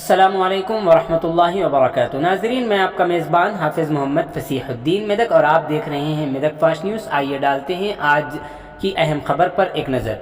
अस्सलामु अलैकुम वरहमतुल्लाहि वबरकातुहू। नाज़रीन, मैं आपका मेज़बान हाफिज़ मोहम्मद फसीहुद्दीन मेदक और आप देख रहे हैं मेदक फास्ट न्यूज़। आइए डालते हैं आज की अहम खबर पर एक नज़र।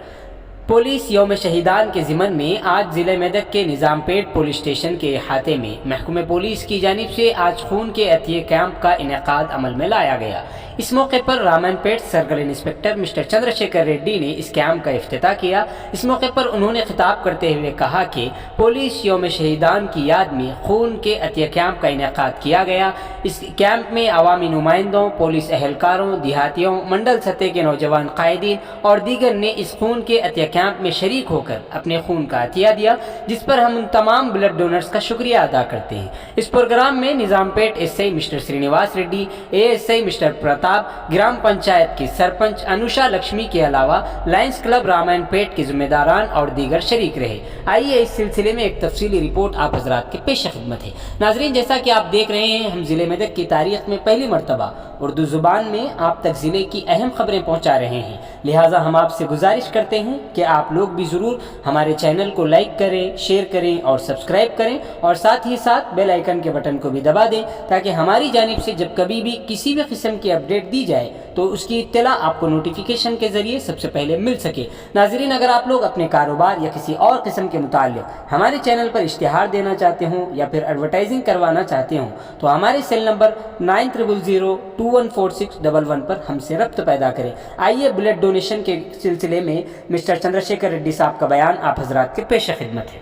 पुलिस यौम शहीदान के ज़िमन में आज ज़िले मेदक के निज़ामपेट पुलिस स्टेशन के अहाते में महकमे पुलिस की जानिब से आज खून के अतिये कैंप का इनेकाद अमल में लाया गया। इस मौके पर Ramanpet circle inspector mister Chandrashekar Reddy ने इस कैंप का इफ्तिताह किया। इस मौके पर उन्होंने खिताब करते हुए कहा कि पुलिस यौम शहीदान की याद में खून के अतिये कैंप का इनेकाद किया गया। इस कैंप में अवामी नुमाइंदों, पुलिस एहलकारों, देहातियों, मंडल सतह के नौजवान कायदीन और दीगर ने इस खून के अतिये कैंप में शरीक होकर अपने खून का अतिया दिया, जिस पर हम उन तमाम ब्लड डोनर्स का शुक्रिया अदा करते हैं। इस प्रोग्राम में Nizampet SI mister Srinivas Reddy, ASI mister Pratap, ग्राम पंचायत की सरपंच अनुषा लक्ष्मी के अलावा लायंस क्लब रामायणपेट के जिम्मेदारान और दीगर शरीक रहे। आइए इस सिलसिले में एक तफसीली रिपोर्ट आप हजरात के पेश खिदमत है। नाजरीन, जैसा कि आप देख रहे हैं, हम ज़िले मेदक की तारीख में पहली मरतबा उर्दू ज़ुबान में आप तक ज़िले की अहम खबरें पहुँचा रहे हैं। लिहाजा हम आपसे गुजारिश करते हैं कि आप लोग भी ज़रूर हमारे चैनल को लाइक करें, शेयर करें और सब्सक्राइब करें और साथ ही साथ बेल आइकन के बटन को भी दबा दें, ताकि हमारी जानिब से जब कभी भी किसी भी किस्म की अपडेट दी जाए तो उसकी इत्तला आपको नोटिफिकेशन के ज़रिए सबसे पहले मिल सके। नाज़रीन, अगर आप लोग अपने कारोबार या किसी और किस्म के मुताल्लिक़ हमारे चैनल पर इश्तिहार देना चाहते हों या फिर एडवर्टाइजिंग करवाना चाहते हों तो हमारे सेल नंबर 9000214611 पर हमसे रब्त पैदा करें। आइए ब्लड डोनेशन के सिलसिले में मिस्टर चंद्रशेखर रेड्डी साहब का बयान आप हजरात के पेश खिदमत है।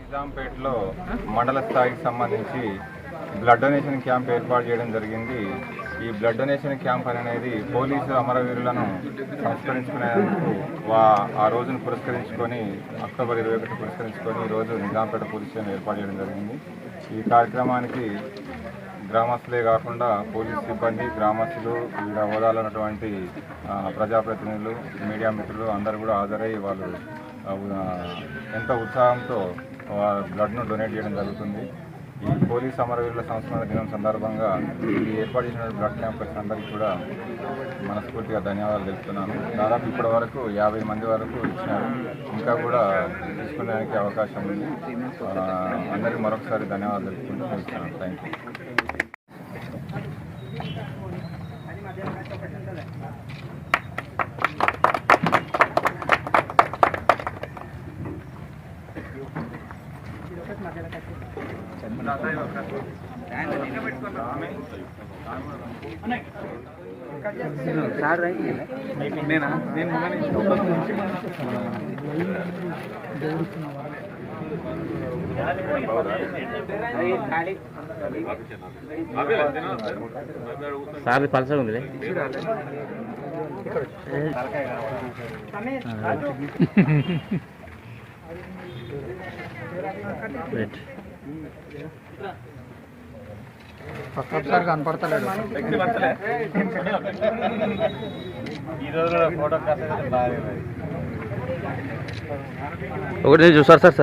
నిజాంపేటలో మండల స్థాయికి సంబంధించి బ్లడ్ డొనేషన్ క్యాంప్ ఏర్పాటు చేయడం జరిగింది. ఈ బ్లడ్ డొనేషన్ క్యాంప్ అనేది పోలీసు అమరవీరులను సంస్కరించుకునేందుకు ఆ రోజును పురస్కరించుకొని అక్టోబర్ 21 పురస్కరించుకొని ఈరోజు నిజాంపేట పోలీస్ స్టేషన్ ఏర్పాటు చేయడం జరిగింది. ఈ కార్యక్రమానికి గ్రామస్తులే కాకుండా పోలీస్ సిబ్బంది, గ్రామస్తులు, వివిధ హోదాలో ఉన్నటువంటి ప్రజాప్రతినిధులు, మీడియా మిత్రులు అందరూ కూడా హాజరై వాళ్ళు ఎంతో ఉత్సాహంతో బ్లడ్ను డొనేట్ చేయడం జరుగుతుంది. ఈ పోలీస్ అమరవీరుల సంస్మరణ దినం సందర్భంగా ఈ ఏర్పాటు చేసిన బ్లడ్ క్యాంపస్ అందరికీ కూడా మనస్ఫూర్తిగా ధన్యవాదాలు తెలుపుతున్నాను. దాదాపు ఇప్పటి వరకు 50 మంది వరకు ఇచ్చినారు, ఇంకా కూడా తీసుకునేదానికి అవకాశం ఉంది. అందరికీ మరొకసారి ధన్యవాదాలు తెలుపుకుంటూ ఇస్తున్నాను. Thank you. సార్ పల్సగా ఉంది ఒకసారి కనపడతలేడు. ఒకటి చూసారు సార్.